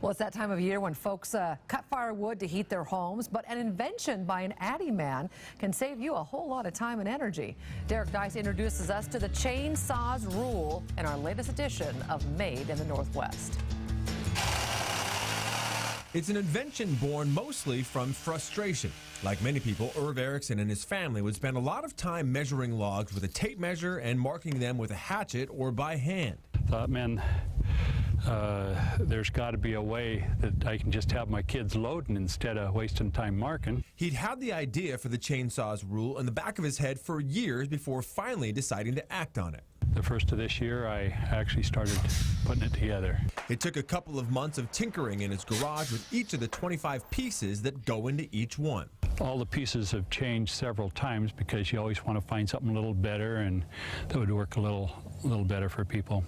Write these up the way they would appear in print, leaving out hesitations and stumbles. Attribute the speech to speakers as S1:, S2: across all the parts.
S1: Well, it's that time of year when folks cut firewood to heat their homes, but an invention by an Addy man can save you a whole lot of time and energy. Derek Dice introduces us to the chainsaw's rule in our latest edition of Made in the Northwest.
S2: It's an invention born mostly from frustration. Like many people, Irv Erickson and his family would spend a lot of time measuring logs with a tape measure and marking them with a hatchet or by hand.
S3: Thought, man, there's got to be a way that I can just have my kids loading instead of wasting time marking.
S2: He'd had the idea for the chainsaw's rule in the back of his head for years before finally deciding to act on it.
S3: The first of this year, I actually started putting it together.
S2: It took a couple of months of tinkering in his garage with each of the 25 pieces that go into each one.
S3: All the pieces have changed several times because you always want to find something a little better and that would work a little better for people.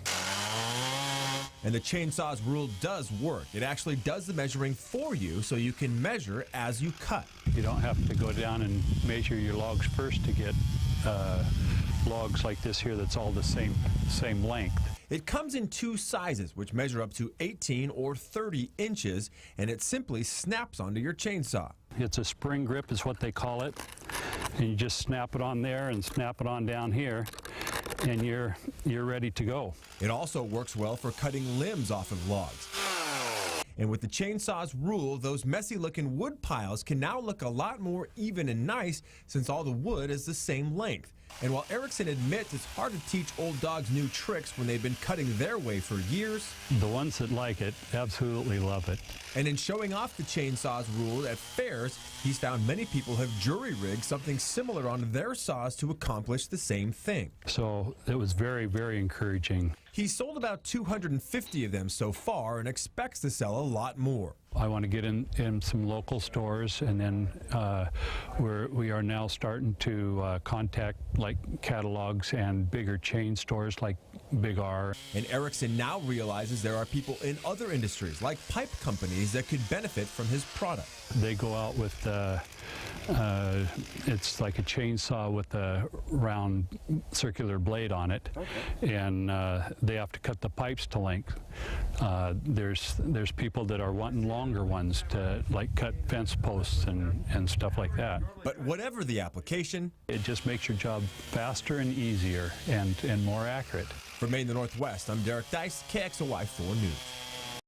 S2: And the chainsaw's rule does work. It actually does the measuring for you so you can measure as you cut.
S3: You don't have to go down and measure your logs first to get logs like this here that's all the same length.
S2: It comes in two sizes, which measure up to 18 or 30 inches, and it simply snaps onto your chainsaw.
S3: It's a spring grip is what they call it, and you just snap it on there and snap it on down here, and you're ready to go.
S2: It also works well for cutting limbs off of logs. And with the chainsaw's rule, those messy-looking wood piles can now look a lot more even and nice since all the wood is the same length. And while Erickson admits it's hard to teach old dogs new tricks when they've been cutting their way for years,
S3: the ones that like it absolutely love it.
S2: And in showing off the chainsaw's rule at fairs, he's found many people have jury-rigged something similar on their saws to accomplish the same thing.
S3: So it was very, very encouraging.
S2: He's sold about 250 of them so far and expects to sell a lot more.
S3: I want to get in some local stores, and then we are now starting to contact like catalogs and bigger chain stores like Big R.
S2: And Erickson now realizes there are people in other industries like pipe companies that could benefit from his product.
S3: They go out with it's like a chainsaw with a round circular blade on it, and they have to cut the pipes to length. There's people that are wanting longer ones to like cut fence posts and stuff like that.
S2: But whatever the application,
S3: it just makes your job faster and easier and more accurate.
S2: For Made in the Northwest, I'm Derek Dice, KXLY 4 News.